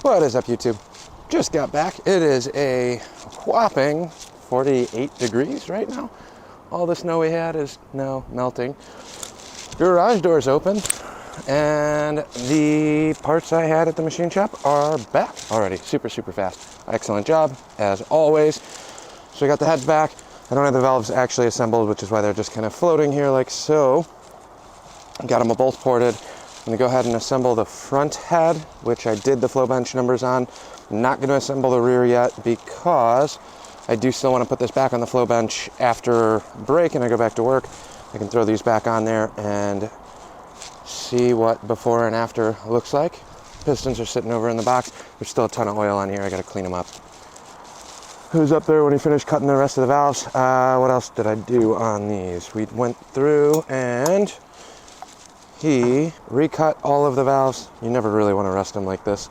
What is up, YouTube? Just got back. It is a whopping 48 degrees right now. All the snow we had is now melting. Garage door's open, and the parts I had at the machine shop are back already. Super fast. Excellent job, as always. So we got the heads back. I don't have the valves actually assembled, which is why they're just kind of floating here like so. Got them both ported. I'm gonna go ahead and assemble the front head, which I did the flow bench numbers on. I'm not gonna assemble the rear yet because I do still want to put this back on the flow bench after break and I go back to work. I can throw these back on there and see what before and after looks like. Pistons are sitting over in the box. There's still a ton of oil on here. I gotta clean them up. Who's up there when he finished cutting the rest of the valves? What else did I do on these? We went through and he recut all of the valves. You never really want to rust them like this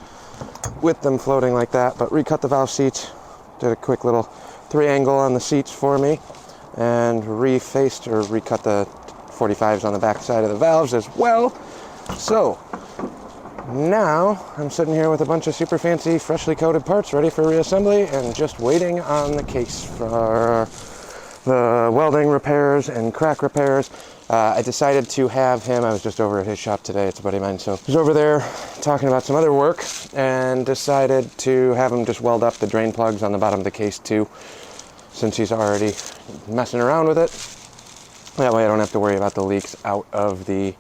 with them floating like that, but recut the valve seats, did a quick little 3-angle on the seats for me, and refaced or recut the 45s on the back side of the valves as well. So now I'm sitting here with a bunch of super fancy, freshly coated parts ready for reassembly and just waiting on the case for the welding repairs and crack repairs. I decided to have him, I was just over at his shop today, it's a buddy of mine, so I was over there talking about some other work and decided to have him just weld up the drain plugs on the bottom of the case too, since he's already messing around with it. That way I don't have to worry about the leaks out of the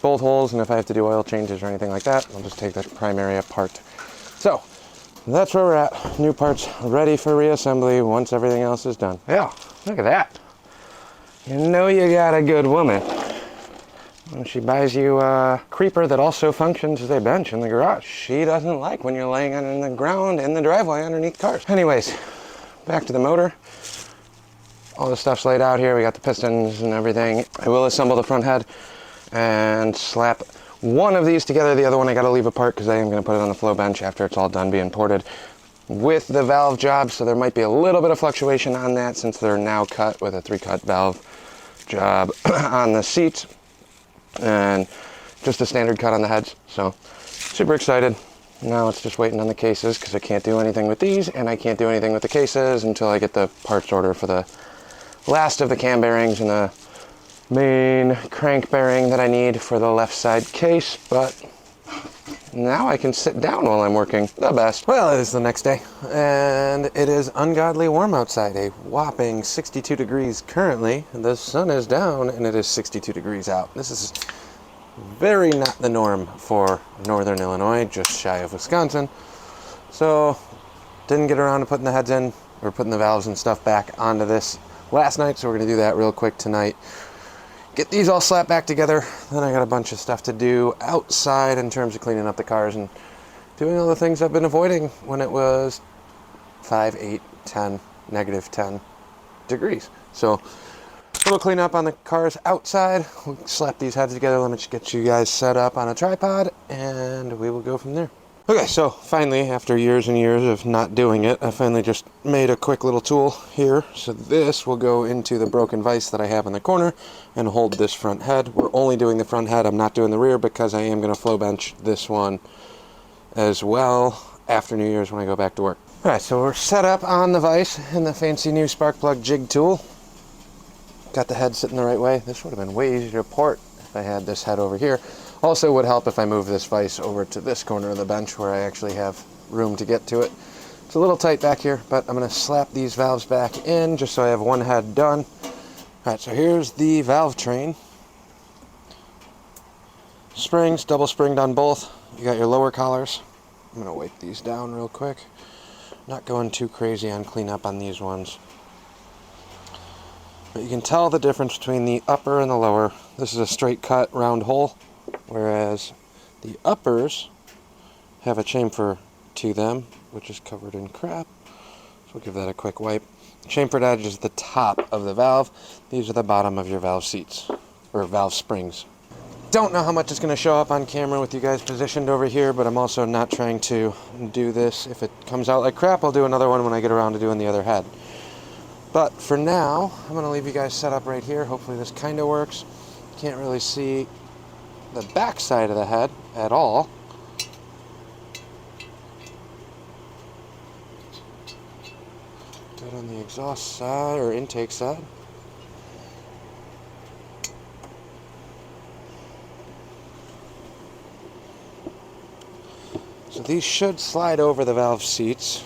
bolt holes, and if I have to do oil changes or anything like that, I'll just take the primary apart. So that's where we're at. New parts ready for reassembly once everything else is done. Yeah, look at that. You know you got a good woman when she buys you a creeper that also functions as a bench in the garage. She doesn't like when you're laying on the ground in the driveway underneath cars. Anyways, back to the motor. All the stuff's laid out here. We got the pistons and everything. I will assemble the front head and slap one of these together. The other one I gotta leave apart because I am gonna put it on the flow bench after it's all done being ported with the valve job. So there might be a little bit of fluctuation on that since they're now cut with a 3-cut valve job on the seats and just a standard cut on the heads. So super excited. Now it's just waiting on the cases because I can't do anything with these and I can't do anything with the cases until I get the parts order for the last of the cam bearings and the main crank bearing that I need for the left side case. But now I can sit down while I'm working. The best. Well, it is the next day and it is ungodly warm outside. A whopping 62 degrees currently. The sun is down and it is 62 degrees out. This is very not the norm for northern Illinois, just shy of Wisconsin. So didn't get around to putting the heads in or putting the valves and stuff back onto this last night, so we're gonna do that real quick tonight. Get these all slapped back together. Then I got a bunch of stuff to do outside in terms of cleaning up the cars and doing all the things I've been avoiding when it was 5, 8, 10, negative 10 degrees. So a little clean up on the cars outside. We'll slap these heads together. Let me just get you guys set up on a tripod and we will go from there. Okay, so finally, after years and years of not doing it, I finally just made a quick little tool here. So this will go into the broken vise that I have in the corner and hold this front head. We're only doing the front head. I'm not doing the rear because I am going to flow bench this one as well after New Year's when I go back to work. All right, so we're set up on the vise and the fancy new spark plug jig tool. Got the head sitting the right way. This would have been way easier to port if I had this head over here. Also would help if I move this vise over to this corner of the bench where I actually have room to get to it. It's a little tight back here, but I'm going to slap these valves back in just so I have one head done. All right, so here's the valve train. Springs, double springed on both. You got your lower collars. I'm going to wipe these down real quick. Not going too crazy on cleanup on these ones. But you can tell the difference between the upper and the lower. This is a straight cut round hole, whereas the uppers have a chamfer to them, which is covered in crap. So we'll give that a quick wipe. Chamfered edge is the top of the valve. These are the bottom of your valve seats, or valve springs. Don't know how much it's going to show up on camera with you guys positioned over here, but I'm also not trying to do this. If it comes out like crap, I'll do another one when I get around to doing the other head. But for now, I'm going to leave you guys set up right here. Hopefully this kind of works. Can't really see the back side of the head at all. Set on the exhaust side or intake side. So these should slide over the valve seats.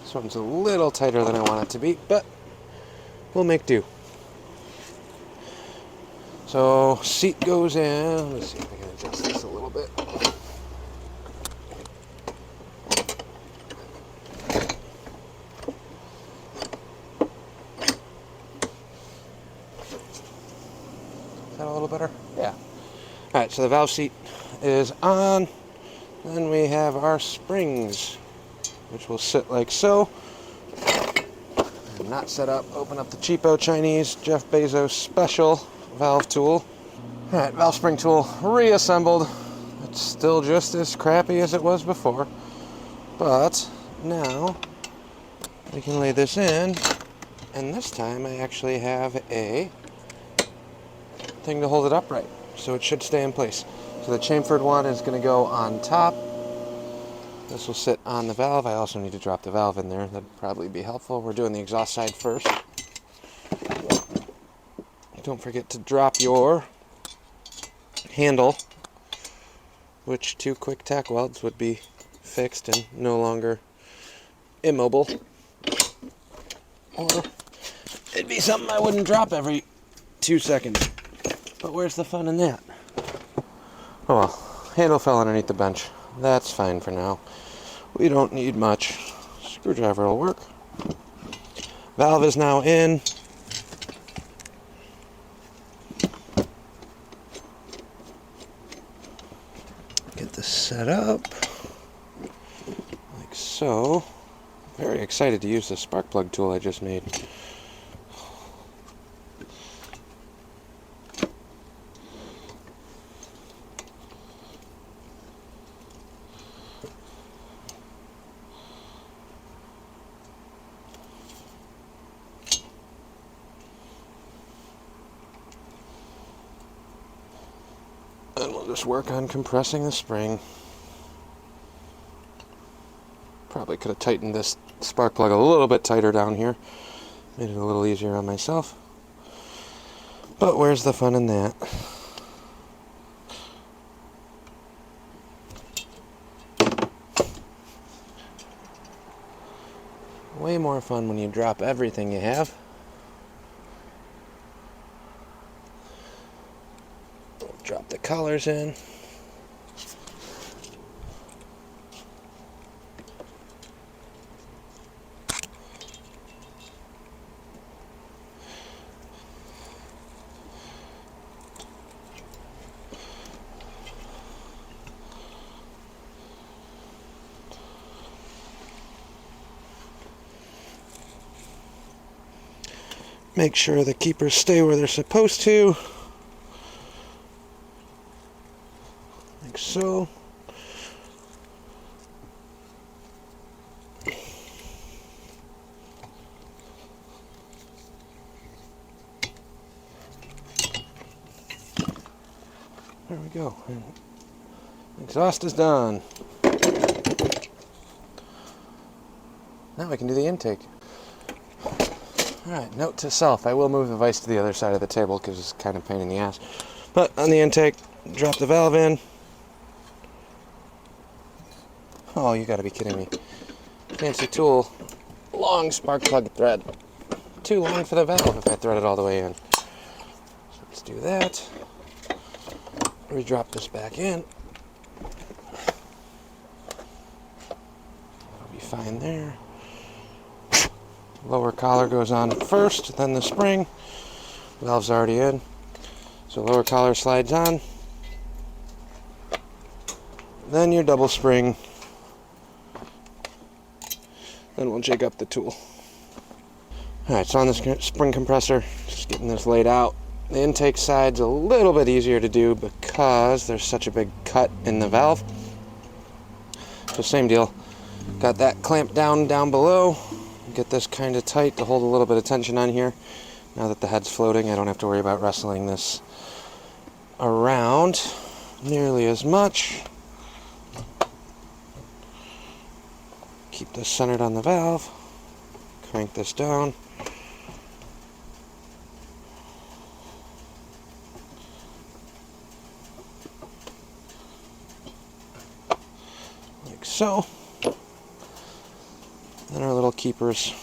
This one's a little tighter than I want it to be, but we'll make do. So seat goes in. Let's see if I can adjust this a little bit. Is that a little better? Yeah. Alright, so the valve seat is on. Then we have our springs, which will sit like so. And not set up. Open up the cheapo Chinese Jeff Bezos special valve tool. Alright, valve spring tool reassembled. It's still just as crappy as it was before. But now we can lay this in. And this time I actually have a thing to hold it upright. So it should stay in place. So the chamfered one is going to go on top. This will sit on the valve. I also need to drop the valve in there. That'd probably be helpful. We're doing the exhaust side first. Don't forget to drop your handle, which 2 quick tack welds would be fixed and no longer immobile. Or it'd be something I wouldn't drop every 2 seconds. But where's the fun in that? Oh well, handle fell underneath the bench. That's fine for now. We don't need much. Screwdriver will work. Valve is now in. Get this set up like so. Very excited to use the spark plug tool I just made. And we'll just work on compressing the spring. Probably could have tightened this spark plug a little bit tighter down here. Made it a little easier on myself. But where's the fun in that? Way more fun when you drop everything you have. Drop the collars in. Make sure the keepers stay where they're supposed to. Like so. There we go. And exhaust is done. Now we can do the intake. Alright, note to self, I will move the vise to the other side of the table because it's kind of a pain in the ass. But on the intake, drop the valve in. Oh, you gotta be kidding me. Fancy tool. Long spark plug thread. Too long for the valve if I thread it all the way in. So let's do that. Re-drop this back in. That'll be fine there. Lower collar goes on first, then the spring. Valve's already in. So lower collar slides on. Then your double spring. Then we'll jig up the tool. Alright, so on the spring compressor, just getting this laid out. The intake side's a little bit easier to do because there's such a big cut in the valve. So same deal. Got that clamped down below. Get this kind of tight to hold a little bit of tension on here. Now that the head's floating, I don't have to worry about wrestling this around nearly as much. Keep this centered on the valve. Crank this down. Like so. And our little keepers.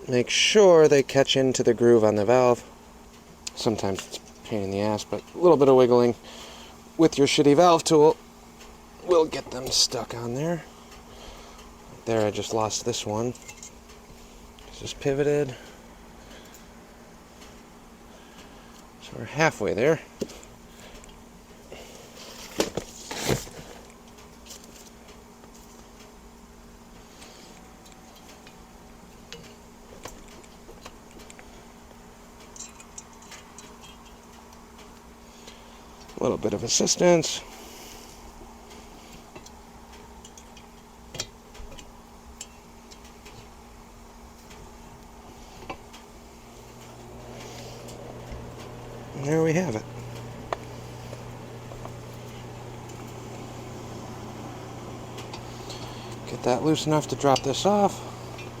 Make sure they catch into the groove on the valve. Sometimes it's a pain in the ass, but a little bit of wiggling with your shitty valve tool will get them stuck on there. There, I just lost this one. It's just pivoted. So we're halfway there. A little bit of assistance. And there we have it. Get that loose enough to drop this off.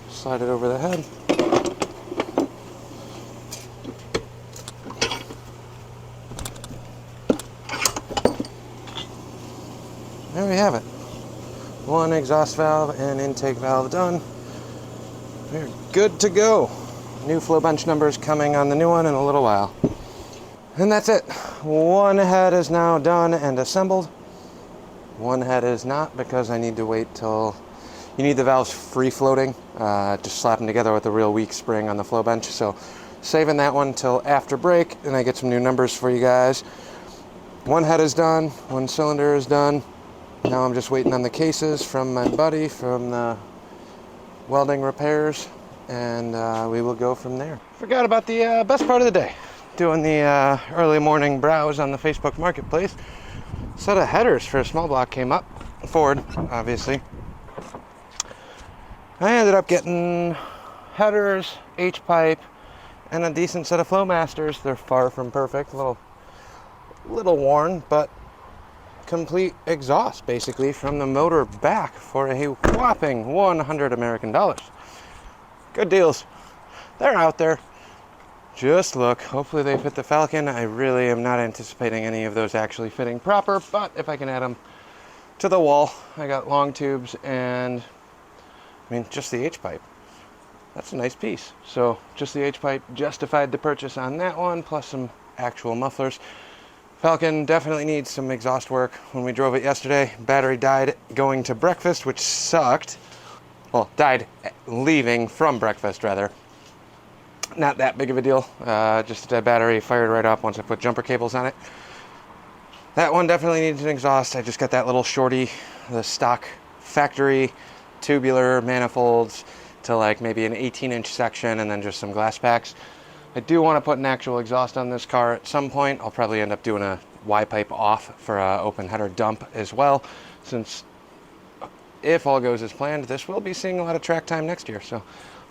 Slide it over the head. There we have it. One exhaust valve and intake valve done. We're good to go. New flow bench numbers coming on the new one in a little while. And that's it. One head is now done and assembled. One head is not, because I need to wait till you need the valves free floating. Just slap them together with a real weak spring on the flow bench. So saving that one till after break, and I get some new numbers for you guys. One head is done, one cylinder is done. Now I'm just waiting on the cases from my buddy from the welding repairs, and we will go from there. Forgot about the best part of the day. Doing the early morning browse on the Facebook Marketplace. Set of headers for a small block came up. Ford, obviously. I ended up getting headers, H-pipe, and a decent set of Flowmasters. They're far from perfect. A little worn, but complete exhaust basically from the motor back for a whopping 100 American dollars. Good deals. They're out there. Just look. Hopefully they fit the Falcon. I really am not anticipating any of those actually fitting proper, but if I can add them to the wall. I got long tubes and, I mean, just the H-pipe. That's a nice piece. So just the H-pipe justified the purchase on that one, plus some actual mufflers. Falcon definitely needs some exhaust work. When we drove it yesterday, battery died going to breakfast, which sucked. Well, died leaving from breakfast, rather. Not that big of a deal. Just the battery fired right up once I put jumper cables on it. That one definitely needs an exhaust. I just got that little shorty, the stock factory tubular manifolds to like maybe an 18-inch section, and then just some glass packs. I do want to put an actual exhaust on this car at some point. I'll probably end up doing a Y-pipe off for an open header dump as well, since if all goes as planned, this will be seeing a lot of track time next year. So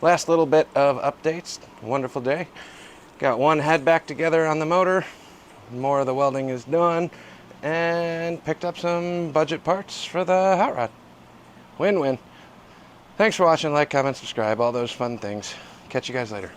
last little bit of updates. Wonderful day. Got one head back together on the motor. More of the welding is done. And picked up some budget parts for the hot rod. Win-win. Thanks for watching. Like, comment, subscribe, all those fun things. Catch you guys later.